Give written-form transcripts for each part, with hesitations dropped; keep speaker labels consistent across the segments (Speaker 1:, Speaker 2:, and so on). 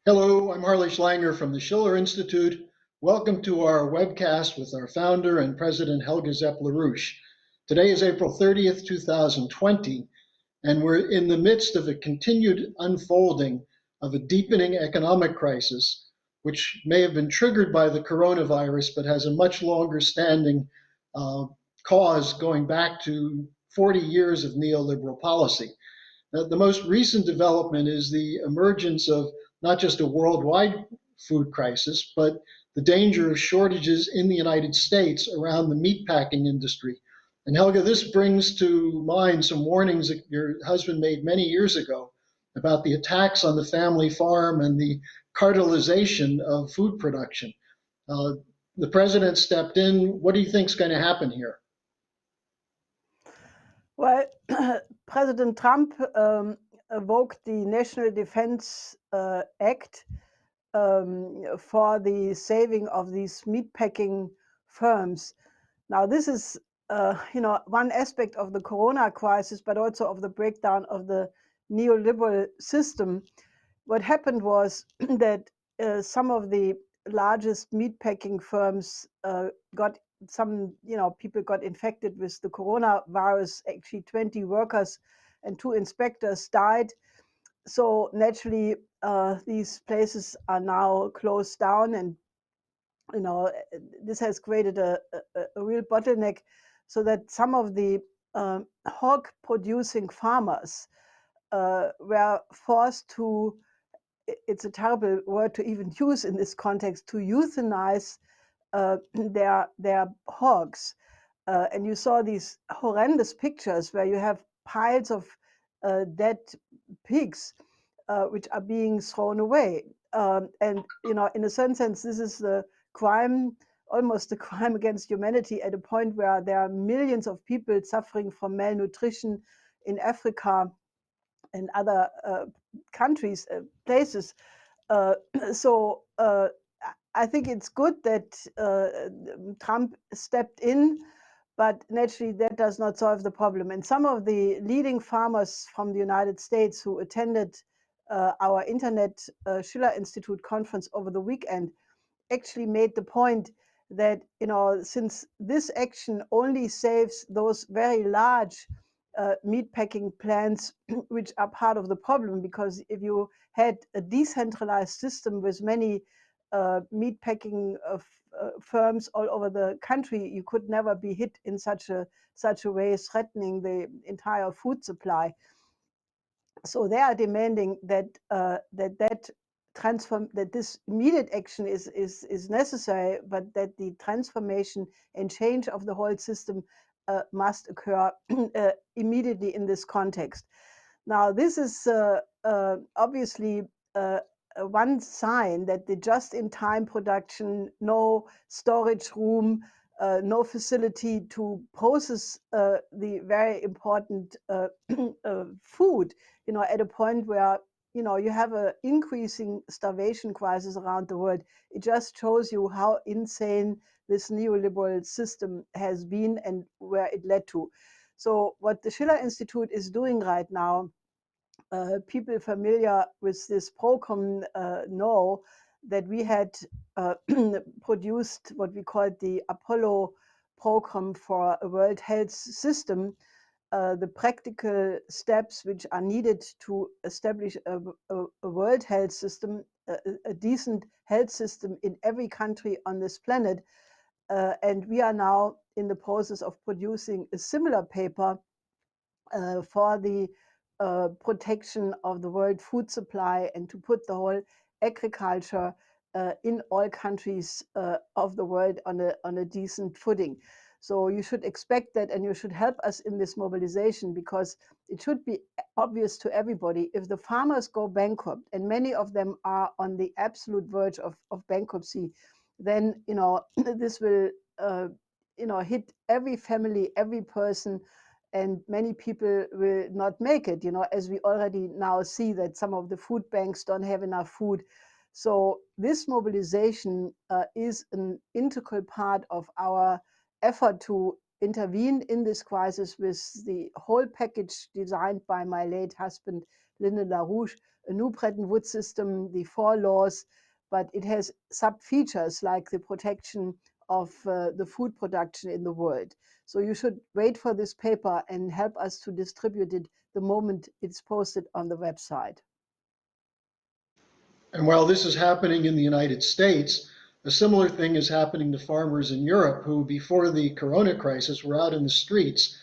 Speaker 1: Hello, I'm Harley Schlanger from the Schiller Institute. Welcome to our webcast with our founder and president, Helga Zepp LaRouche. Today is April 30th, 2020, and we're in the midst of a continued unfolding of a deepening economic crisis, which may have been triggered by the coronavirus, but has a much longer standing cause going back to 40 years of neoliberal policy. The most recent development is the emergence of not just a worldwide food crisis, but the danger of shortages in the United States around the meatpacking industry. And Helga, this brings to mind some warnings that your husband made many years ago about the attacks on the family farm and the cartelization of food production. Uh, the president stepped in. What do you think is going to happen here?
Speaker 2: Well, President Trump evoked the National Defense Act for the saving of these meatpacking firms. Now, this is, one aspect of the corona crisis, but also of the breakdown of the neoliberal system. What happened was that some of the largest meatpacking firms got people got infected with the coronavirus. Actually, 20 workers and 2 inspectors died. So naturally, these places are now closed down, and this has created a real bottleneck, so that some of the hog producing farmers were forced to, it's a terrible word to even use in this context, to euthanize their hogs. And you saw these horrendous pictures where you have piles of dead pigs which are being thrown away. And in a certain sense, this is the crime, almost a crime against humanity, at a point where there are millions of people suffering from malnutrition in Africa and other countries, places. Uh, so I think it's good that Trump stepped in, but naturally that does not solve the problem. And some of the leading farmers from the United States who attended our internet Schiller Institute conference over the weekend actually made the point that, since this action only saves those very large meatpacking plants, which are part of the problem, because if you had a decentralized system with many meatpacking firms all over the country, you could never be hit in such a way, threatening the entire food supply. So they are demanding that that this immediate action is necessary, but that the transformation and change of the whole system must occur immediately in this context. Now, this is obviously one sign that the just-in-time production, no storage room, no facility to process the very important food, at a point where you have an increasing starvation crisis around the world. It just shows you how insane this neoliberal system has been and where it led to. So what the Schiller Institute is doing right now, people familiar with this program know that we had produced what we called the Apollo program for a World Health System, the practical steps which are needed to establish a world health system, a decent health system in every country on this planet. And we are now in the process of producing a similar paper for the protection of the world food supply, and to put the whole agriculture in all countries of the world on a decent footing. So you should expect that, and you should help us in this mobilization, because it should be obvious to everybody, if the farmers go bankrupt, and many of them are on the absolute verge of bankruptcy, then this will hit every family, every person, and many people will not make it, as we already now see that some of the food banks don't have enough food. So this mobilization is an integral part of our effort to intervene in this crisis with the whole package designed by my late husband, Lindsey LaRouche, a new Bretton Woods system, the 4 laws, but it has sub-features like the protection of the food production in the world. So you should wait for this paper and help us to distribute it the moment it's posted on the website.
Speaker 1: And while this is happening in the United States, a similar thing is happening to farmers in Europe who, before the corona crisis, were out in the streets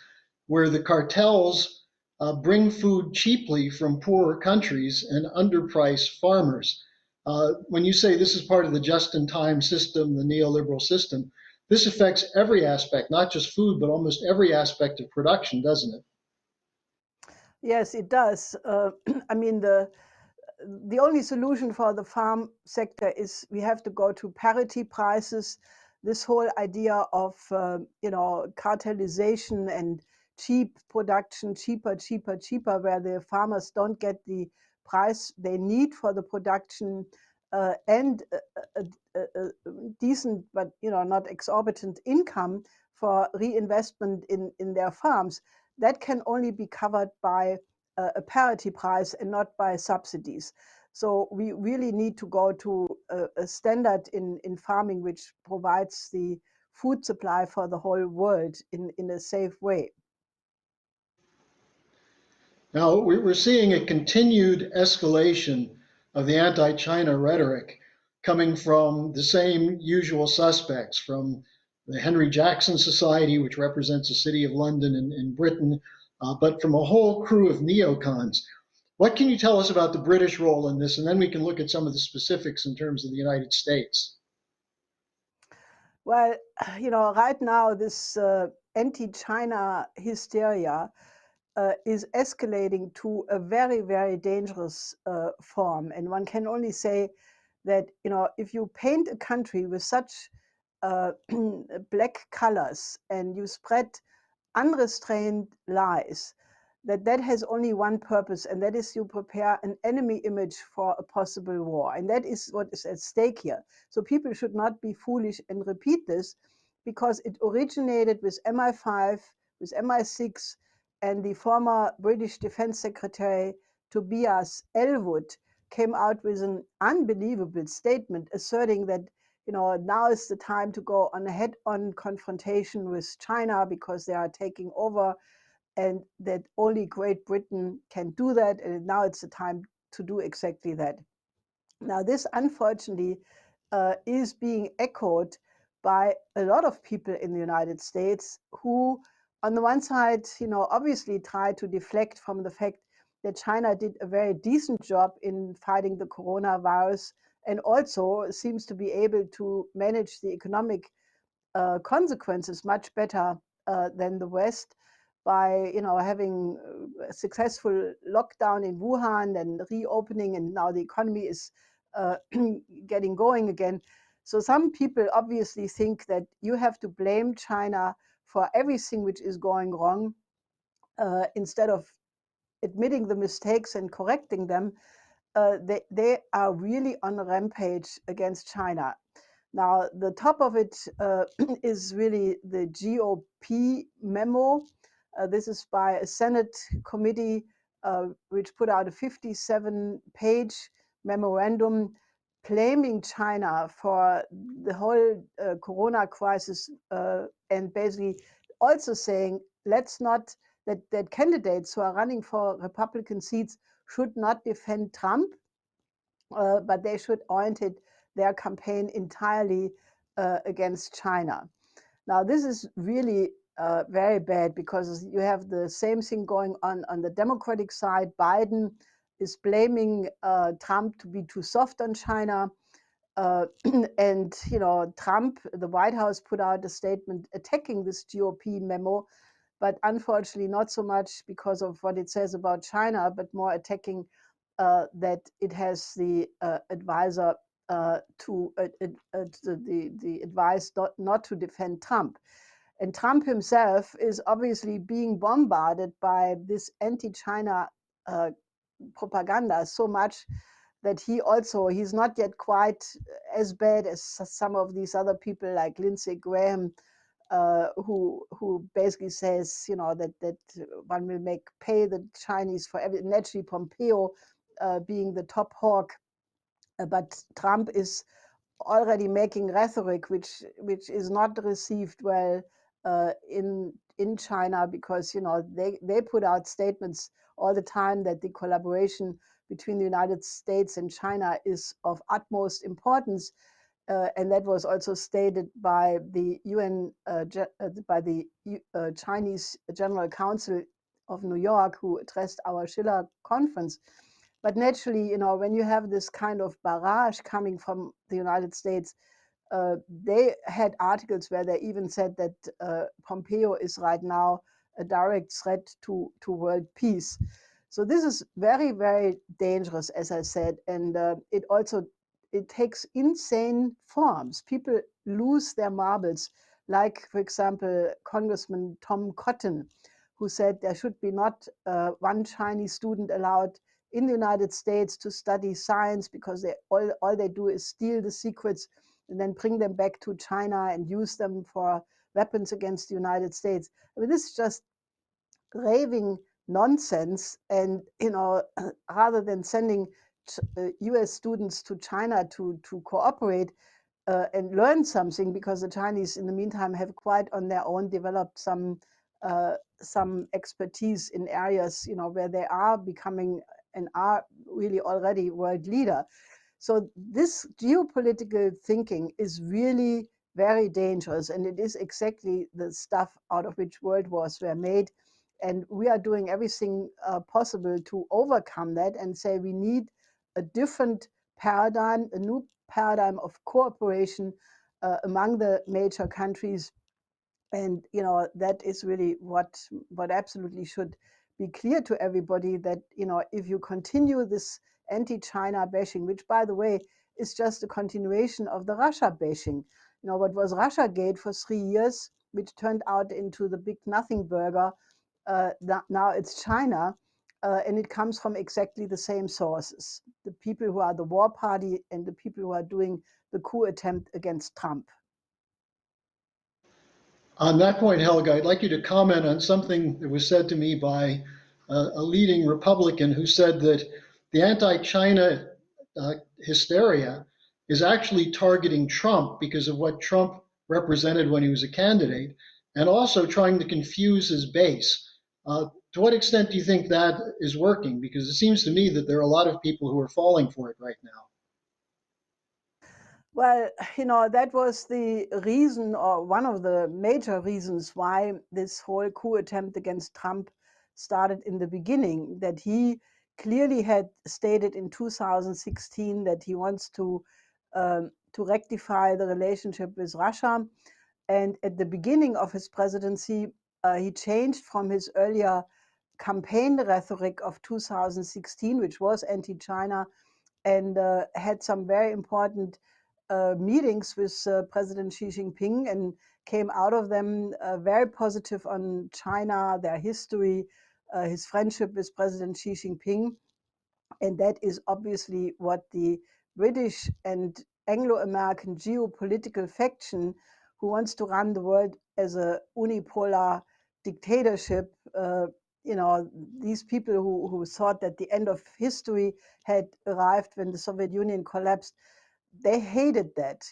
Speaker 1: where the cartels bring food cheaply from poorer countries and underprice farmers. When you say this is part of the just-in-time system, the neoliberal system, this affects every aspect, not just food, but almost every aspect of production, doesn't it?
Speaker 2: Yes, it does. I mean, the only solution for the farm sector is we have to go to parity prices. This whole idea of cartelization and cheap production, cheaper, cheaper, cheaper, where the farmers don't get the price they need for the production and a decent but not exorbitant income for reinvestment in their farms. That can only be covered by a parity price and not by subsidies. So we really need to go to a standard in farming which provides the food supply for the whole world in a safe way.
Speaker 1: Now, we're seeing a continued escalation of the anti-China rhetoric coming from the same usual suspects, from the Henry Jackson Society, which represents the City of London in Britain, but from a whole crew of neocons. What can you tell us about the British role in this? And then we can look at some of the specifics in terms of the United States.
Speaker 2: Well, right now, this anti-China hysteria is escalating to a very, very dangerous form. And one can only say that, if you paint a country with such black colors and you spread unrestrained lies, that has only one purpose, and that is you prepare an enemy image for a possible war. And that is what is at stake here. So people should not be foolish and repeat this, because it originated with MI5, with MI6, and the former British Defense Secretary Tobias Ellwood came out with an unbelievable statement asserting that now is the time to go on a head-on confrontation with China because they are taking over, and that only Great Britain can do that, and now it's the time to do exactly that. Now, this unfortunately is being echoed by a lot of people in the United States who, on the one side, obviously try to deflect from the fact that China did a very decent job in fighting the coronavirus and also seems to be able to manage the economic consequences much better than the West by having a successful lockdown in Wuhan and reopening, and now the economy is getting going again. So some people obviously think that you have to blame China for everything which is going wrong instead of admitting the mistakes and correcting them. They are really on a rampage against China. Now, the top of it is really the GOP memo. This is by a Senate committee which put out a 57-page memorandum blaming China for the whole corona crisis and basically also saying, let's not, that candidates who are running for Republican seats should not defend Trump, but they should orient their campaign entirely against China. Now, this is really very bad because you have the same thing going on the Democratic side. Biden is blaming Trump to be too soft on China. And, Trump, the White House put out a statement attacking this GOP memo, but unfortunately not so much because of what it says about China, but more attacking that it has the advisor to the advice not to defend Trump. And Trump himself is obviously being bombarded by this anti-China propaganda so much that he's not yet quite as bad as some of these other people like Lindsey Graham who basically says, that one will pay the Chinese for everything. Naturally, Pompeo being the top hawk, but Trump is already making rhetoric which is not received well in China, because they put out statements all the time that the collaboration between the United States and China is of utmost importance, and that was also stated by the Chinese General Council of New York, who addressed our Schiller Conference. But naturally, when you have this kind of barrage coming from the United States, they had articles where they even said that Pompeo is right now a direct threat to world peace. So this is very, very dangerous, as I said, and it takes insane forms. People lose their marbles, like, for example, Congressman Tom Cotton, who said there should be not one Chinese student allowed in the United States to study science, because all they do is steal the secrets and then bring them back to China and use them for weapons against the United States. I mean, this is just raving nonsense. And, rather than sending US students to China to cooperate and learn something, because the Chinese, in the meantime, have quite on their own developed some expertise in areas, where they are becoming and are really already world leader. So this geopolitical thinking is really very dangerous, and it is exactly the stuff out of which world wars were made. And we are doing everything possible to overcome that and say we need a different paradigm, a new paradigm of cooperation among the major countries. And that is really what absolutely should be clear to everybody, that if you continue this anti-China bashing, which, by the way, is just a continuation of the Russia bashing. What was Russiagate for 3 years, which turned out into the big nothing burger. Now it's China, and it comes from exactly the same sources: the people who are the war party and the people who are doing the coup attempt against Trump.
Speaker 1: On that point, Helga, I'd like you to comment on something that was said to me by a leading Republican, who said that the anti-China hysteria is actually targeting Trump because of what Trump represented when he was a candidate, and also trying to confuse his base. To what extent do you think that is working? Because it seems to me that there are a lot of people who are falling for it right now.
Speaker 2: Well, that was the reason, or one of the major reasons, why this whole coup attempt against Trump started in the beginning, that he clearly had stated in 2016 that he wants to rectify the relationship with Russia. And at the beginning of his presidency, he changed from his earlier campaign rhetoric of 2016, which was anti-China, and had some very important meetings with President Xi Jinping, and came out of them very positive on China, their history, his friendship with President Xi Jinping. And that is obviously what the British and Anglo-American geopolitical faction, who wants to run the world as a unipolar dictatorship, these people who thought that the end of history had arrived when the Soviet Union collapsed, they hated that,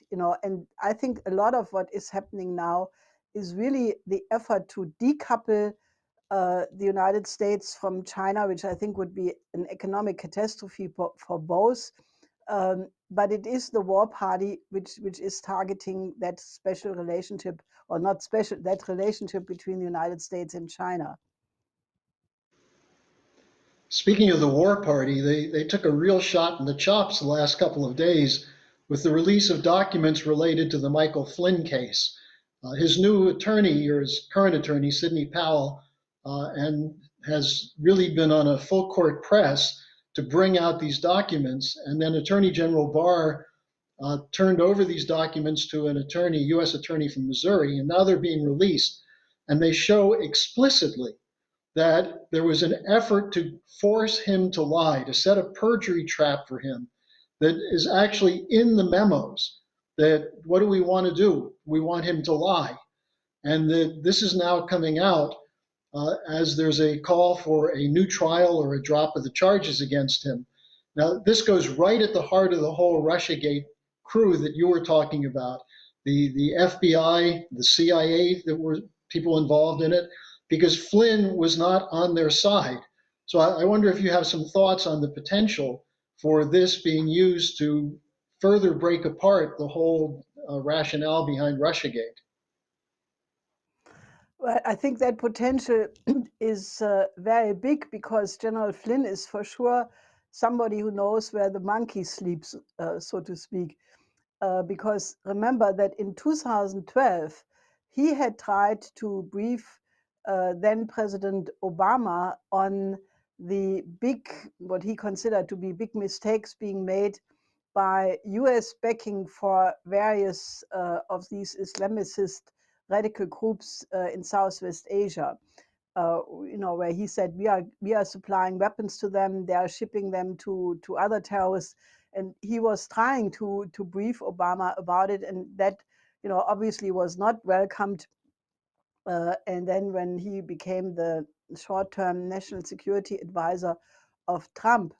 Speaker 2: and I think a lot of what is happening now is really the effort to decouple the United States from China, which I think would be an economic catastrophe for both. But it is the war party which is targeting that special relationship, or not special, that relationship between the United States and China.
Speaker 1: Speaking of the war party, they took a real shot in the chops the last couple of days with the release of documents related to the Michael Flynn case. His new attorney, or his current attorney, Sidney Powell, and has really been on a full court press to bring out these documents. And then Attorney General Barr turned over these documents to an attorney, U.S. attorney from Missouri, and now they're being released. And they show explicitly that there was an effort to force him to lie, to set a perjury trap for him that is actually in the memos. That what do we want to do? We want him to lie. and this is now coming out as there's a call for a new trial or a drop of the charges against him. Now, this goes right at the heart of the whole Russiagate crew that you were talking about. The FBI, the CIA, that were people involved in it, because Flynn was not on their side. So I wonder if you have some thoughts on the potential for this being used to further break apart the whole rationale behind Russiagate.
Speaker 2: Well, I think that potential is very big because General Flynn is for sure somebody who knows where the monkey sleeps, so to speak. Because remember that in 2012, he had tried to brief then President Obama on the big, what he considered to be big mistakes being made by US backing for various of these Islamicist radical groups in Southwest Asia. Where he said we are supplying weapons to them, they are shipping them to other terrorists, and he was trying to brief Obama about it, and that obviously was not welcomed. And then when he became the short-term national security advisor of Trump,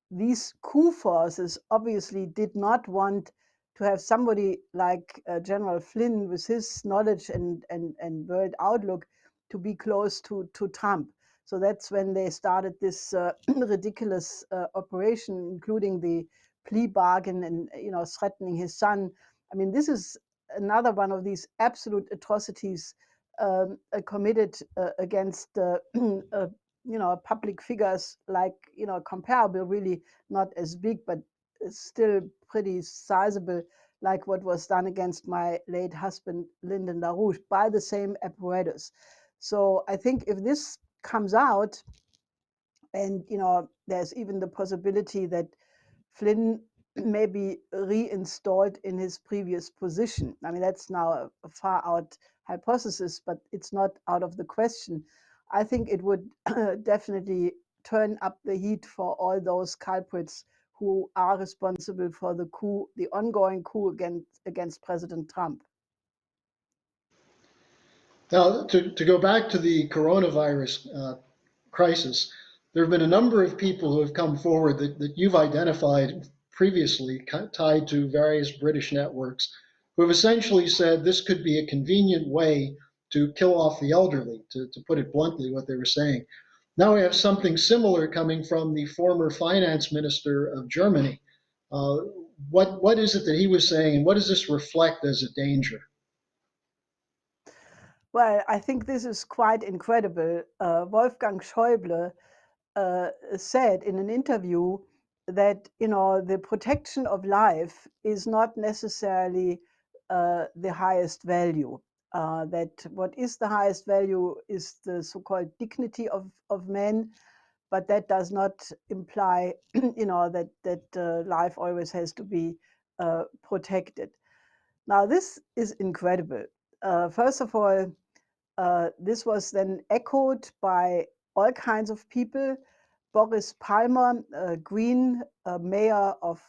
Speaker 2: these coup forces obviously did not want to have somebody like General Flynn with his knowledge and world outlook to be close to Trump. So that's when they started this ridiculous operation, including the plea bargain and threatening his son. I mean, this is another one of these absolute atrocities committed against public figures, like comparable, really not as big, but still pretty sizable, like what was done against my late husband Lyndon LaRouche by the same apparatus. So I think if this comes out, and there's even the possibility that Flynn may be reinstalled in his previous position. I mean, that's now a far out hypothesis, but it's not out of the question. I think it would definitely turn up the heat for all those culprits who are responsible for the coup, the ongoing coup against President Trump.
Speaker 1: Now, to go back to the coronavirus crisis, there have been a number of people who have come forward that you've identified previously, tied to various British networks, who have essentially said this could be a convenient way to kill off the elderly, to put it bluntly, what they were saying. Now we have something similar coming from the former finance minister of Germany. Uh, what is it that he was saying, and what does this reflect as a danger?
Speaker 2: Well, I think this is quite incredible. Wolfgang Schäuble said in an interview that the protection of life is not necessarily the highest value. That what is the highest value is the so-called dignity of men, but that does not imply that life always has to be protected. Now, this is incredible. First of all, this was then echoed by all kinds of people. Boris Palmer, Green mayor of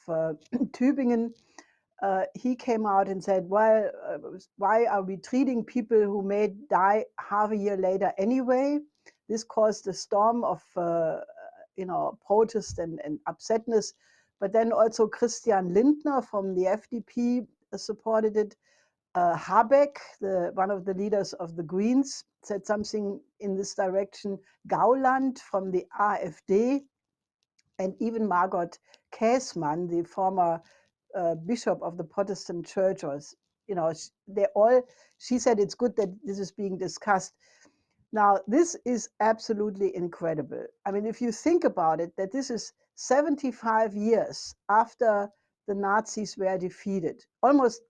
Speaker 2: Tübingen, he came out and said, well, why are we treating people who may die half a year later anyway? This caused a storm of protest and upsetness. But then also Christian Lindner from the FDP supported it. Habeck, one of the leaders of the Greens, said something in this direction. Gauland from the AfD, and even Margot Käßmann, the former bishop of the Protestant church, she said it's good that this is being discussed. Now, this is absolutely incredible. I mean, if you think about it, that this is 75 years after the Nazis were defeated, almost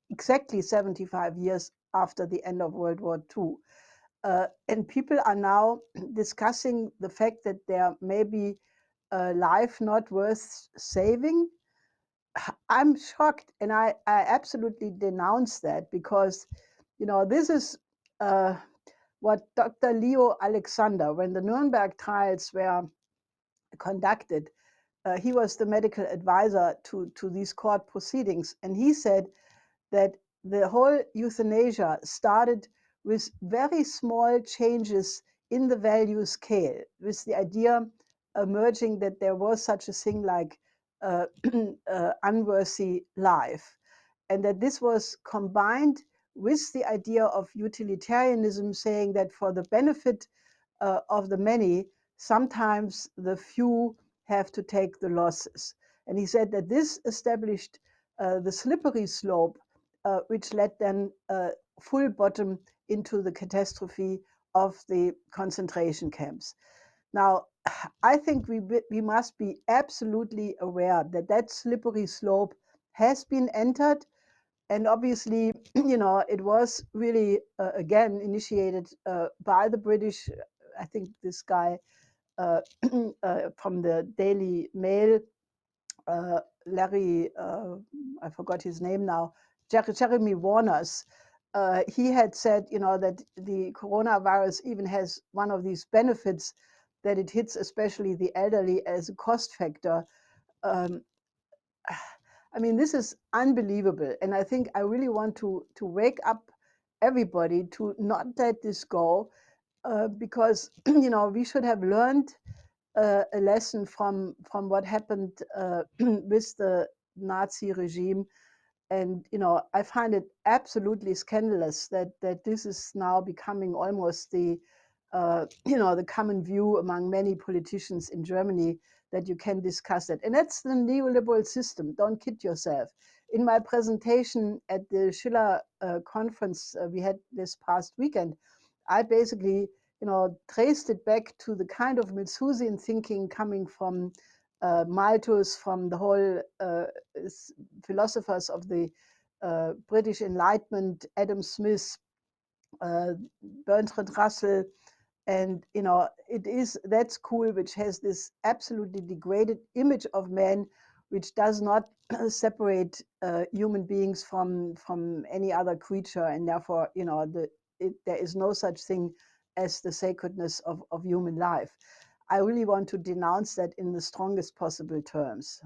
Speaker 2: exactly 75 years after the end of World War II. And people are now discussing the fact that there may be a life not worth saving. I'm shocked, and I absolutely denounce that, because this is what Dr. Leo Alexander, when the Nuremberg trials were conducted, he was the medical advisor to these court proceedings, and he said that the whole euthanasia started with very small changes in the value scale, with the idea emerging that there was such a thing like unworthy life, and that this was combined with the idea of utilitarianism, saying that for the benefit of the many, sometimes the few have to take the losses. And he said that this established the slippery slope, which led then full bottom into the catastrophe of the concentration camps. Now, I think we must be absolutely aware that that slippery slope has been entered. And obviously, it was really, again, initiated by the British. I think this guy from the Daily Mail, Larry, I forgot his name now, Jeremy Warners, he had said, that the coronavirus even has one of these benefits, that it hits especially the elderly as a cost factor. Um, I mean, this is unbelievable. And I think I really want to wake up everybody to not let this go, because, we should have learned a lesson from what happened with the Nazi regime. And I find it absolutely scandalous that this is now becoming almost the the common view among many politicians in Germany, that you can discuss it. And that's the neoliberal system. Don't kid yourself. In my presentation at the Schiller Conference we had this past weekend, I basically traced it back to the kind of Malthusian thinking coming from Malthus, from the whole philosophers of the British Enlightenment, Adam Smith, Bertrand Russell. And it is that school which has this absolutely degraded image of man, which does not separate human beings from any other creature, and therefore there is no such thing as the sacredness of human life. I really want to denounce that in the strongest possible terms.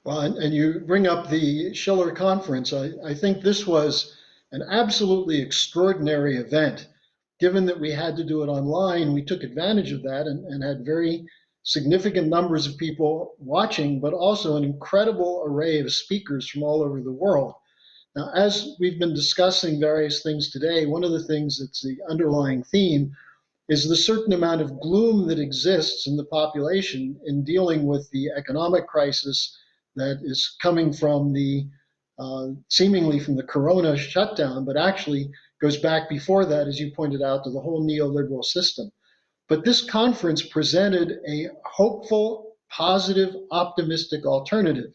Speaker 1: Well, and you bring up the Schiller Conference. I think this was an absolutely extraordinary event. Given that we had to do it online, we took advantage of that and had very significant numbers of people watching, but also an incredible array of speakers from all over the world. Now, as we've been discussing various things today, one of the things that's the underlying theme is the certain amount of gloom that exists in the population in dealing with the economic crisis that is coming from the seemingly from the corona shutdown, but actually goes back before that, as you pointed out, to the whole neoliberal system. But this conference presented a hopeful, positive, optimistic alternative.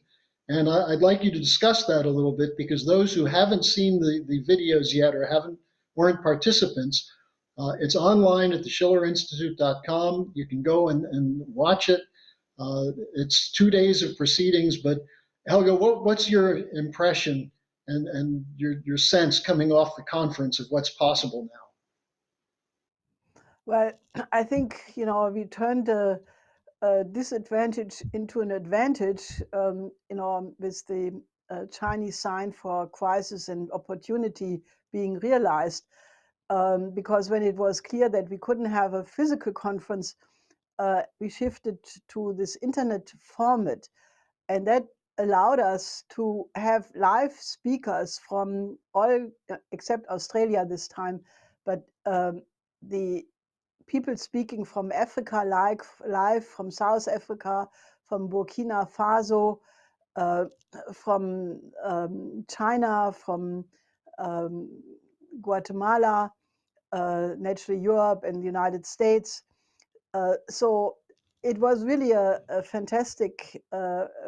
Speaker 1: And I'd like you to discuss that a little bit, because those who haven't seen the videos yet or weren't participants, it's online at the schillerinstitute.com. You can go and watch it. It's 2 days of proceedings, but Helga, what's your impression and your sense coming off the conference of what's possible now?
Speaker 2: Well, I think we turned a disadvantage into an advantage, with the Chinese sign for crisis and opportunity being realized. Because when it was clear that we couldn't have a physical conference, we shifted to this internet format, and that allowed us to have live speakers from all, except Australia this time, but the people speaking from Africa, like live from South Africa, from Burkina Faso, uh, from China, from Guatemala, naturally Europe and the United States. So it was really a fantastic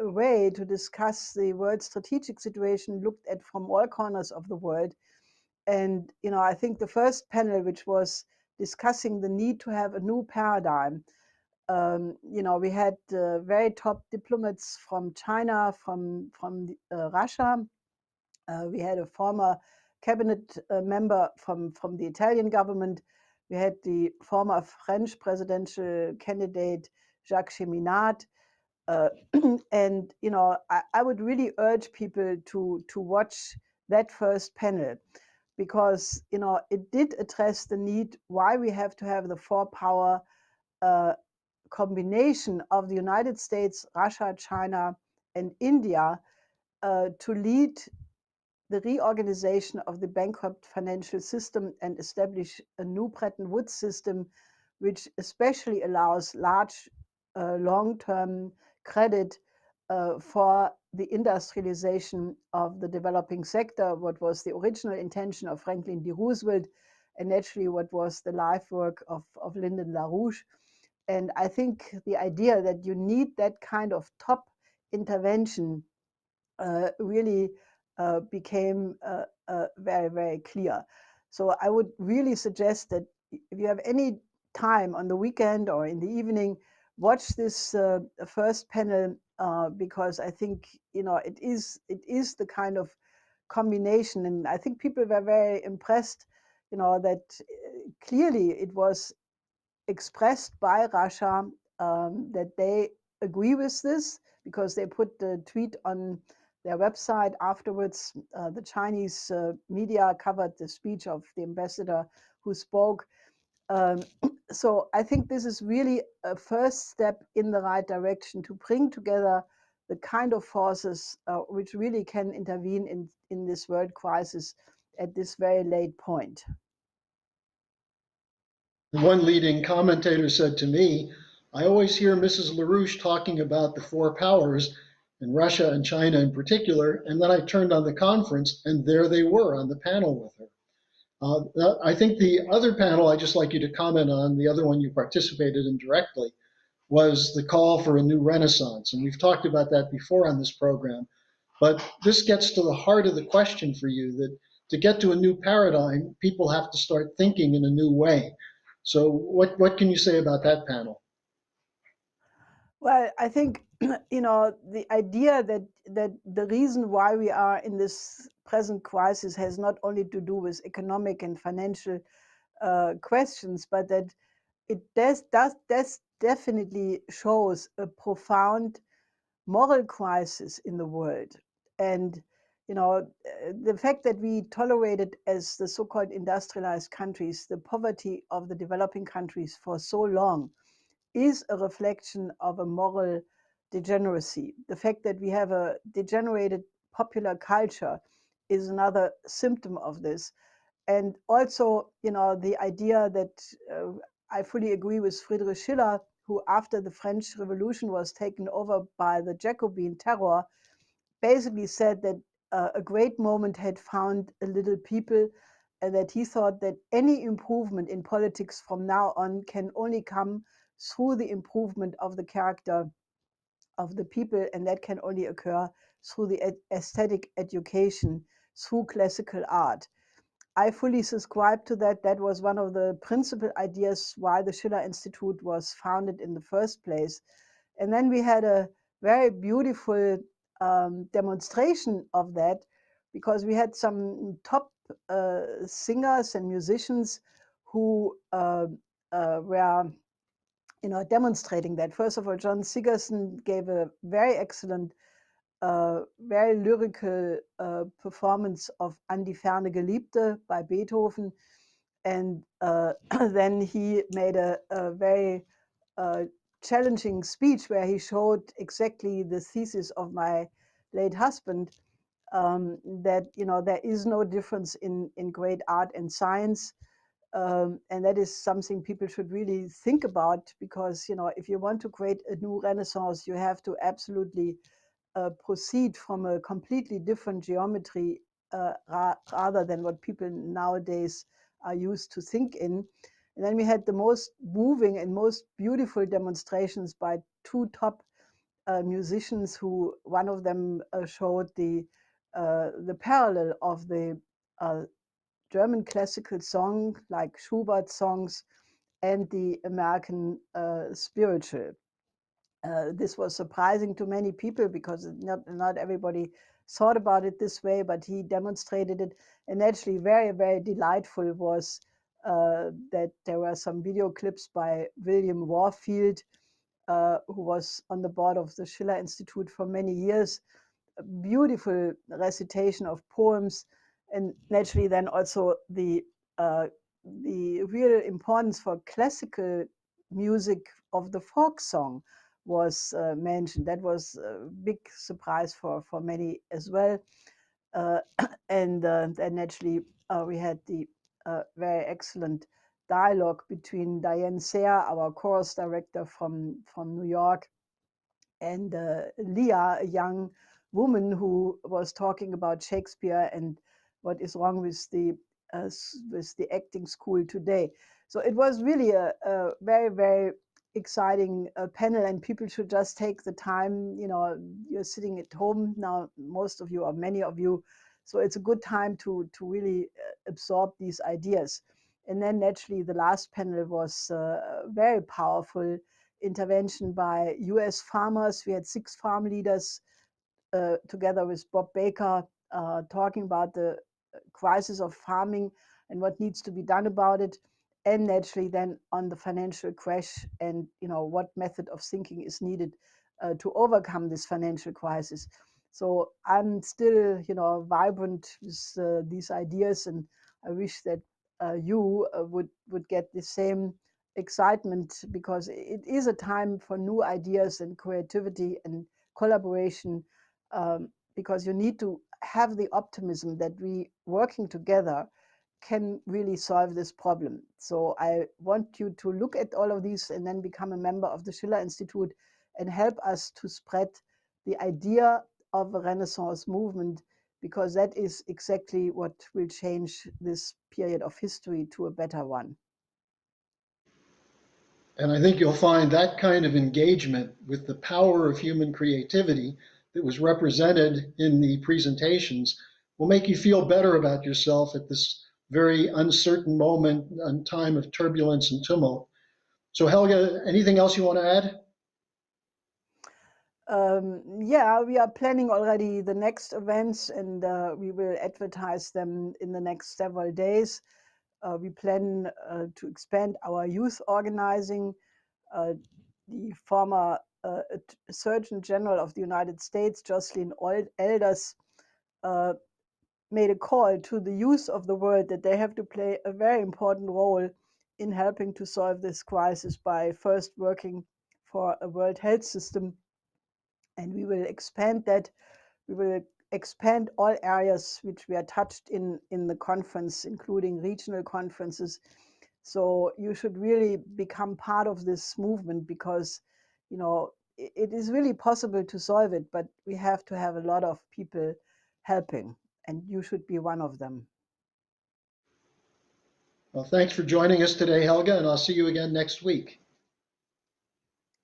Speaker 2: way to discuss the world's strategic situation, looked at from all corners of the world. And I think the first panel, which was discussing the need to have a new paradigm, we had very top diplomats from China, from Russia. We had a former cabinet member from the Italian government. We had the former French presidential candidate, Jacques Cheminade. And I would really urge people to watch that first panel. because it did address the need why we have to have the four-power combination of the United States, Russia, China, and India to lead the reorganization of the bankrupt financial system and establish a new Bretton Woods system, which especially allows large long-term credit for the industrialization of the developing sector, what was the original intention of Franklin D. Roosevelt, and naturally what was the life work of Lyndon LaRouche. And I think the idea that you need that kind of top intervention really became very, very clear. So I would really suggest that if you have any time on the weekend or in the evening, watch this first panel because I think it is the kind of combination, and I think people were very impressed. That clearly it was expressed by Russia that they agree with this because they put the tweet on their website afterwards. The Chinese media covered the speech of the ambassador who spoke. So I think this is really a first step in the right direction to bring together the kind of forces which really can intervene in this world crisis at this very late point.
Speaker 1: One leading commentator said to me, I always hear Mrs. LaRouche talking about the four powers, and Russia and China in particular, and then I turned on the conference, and there they were on the panel with her. I think the other panel I'd just like you to comment on, the other one you participated in directly, was the call for a new renaissance. And we've talked about that before on this program. But this gets to the heart of the question for you, that to get to a new paradigm, people have to start thinking in a new way. So what can you say about that panel?
Speaker 2: Well, I think the idea that the reason why we are in this present crisis has not only to do with economic and financial questions, but that it does definitely shows a profound moral crisis in the world. And the fact that we tolerated, as the so-called industrialized countries, the poverty of the developing countries for so long is a reflection of a moral degeneracy. The fact that we have a degenerated popular culture is another symptom of this. And also, the idea that I fully agree with Friedrich Schiller, who after the French Revolution was taken over by the Jacobin terror, basically said that a great moment had found a little people, and that he thought that any improvement in politics from now on can only come through the improvement of the character of the people, and that can only occur through the aesthetic education, through classical art. I fully subscribe to that. That was one of the principal ideas why the Schiller Institute was founded in the first place. And then we had a very beautiful demonstration of that, because we had some top singers and musicians who were demonstrating that. First of all, John Sigerson gave a very excellent, very lyrical performance of An die ferne Geliebte by Beethoven. And then he made a very challenging speech where he showed exactly the thesis of my late husband, that there is no difference in great art and science. And that is something people should really think about, because if you want to create a new renaissance, you have to absolutely proceed from a completely different geometry rather than what people nowadays are used to think in. And then we had the most moving and most beautiful demonstrations by two top musicians, who one of them showed the parallel of the German classical song, like Schubert songs, and the American spiritual. This was surprising to many people, because not everybody thought about it this way, but he demonstrated it. And actually very, very delightful was that there were some video clips by William Warfield, who was on the board of the Schiller Institute for many years. A beautiful recitation of poems, And naturally then also the real importance for classical music of the folk song was mentioned. That was a big surprise for many as well. And then naturally we had the very excellent dialogue between Diane Sayre, our chorus director from New York, and Leah, a young woman who was talking about Shakespeare and what is wrong with the acting school today. So it was really a very, very exciting panel, and people should just take the time. You know, you're sitting at home now, most of you or many of you, so it's a good time to really absorb these ideas. And then naturally the last panel was very powerful intervention by US farmers. We had 6 farm leaders together with Bob Baker talking about the crisis of farming and what needs to be done about it, and naturally then on the financial crash and what method of thinking is needed to overcome this financial crisis. So I'm still vibrant with these ideas, and I wish that you would get the same excitement, because it is a time for new ideas and creativity and collaboration, because you need to have the optimism that we working together can really solve this problem. So I want you to look at all of these and then become a member of the Schiller Institute and help us to spread the idea of a Renaissance movement, because that is exactly what will change this period of history to a better one.
Speaker 1: And I think you'll find that kind of engagement with the power of human creativity that was represented in the presentations will make you feel better about yourself at this very uncertain moment and time of turbulence and tumult. So Helga, anything else you want to add?
Speaker 2: Yeah, we are planning already the next events, and we will advertise them in the next several days. We plan to expand our youth organizing. The former Surgeon General of the United States, Jocelyn Elders, made a call to the youth of the world that they have to play a very important role in helping to solve this crisis by first working for a World Health System. And we will expand that. We will expand all areas which we are touched in the conference, including regional conferences. So you should really become part of this movement, because it is really possible to solve it, but we have to have a lot of people helping, and you should be one of them.
Speaker 1: Well, thanks for joining us today, Helga, and I'll see you again next week.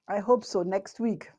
Speaker 2: I hope so, next week.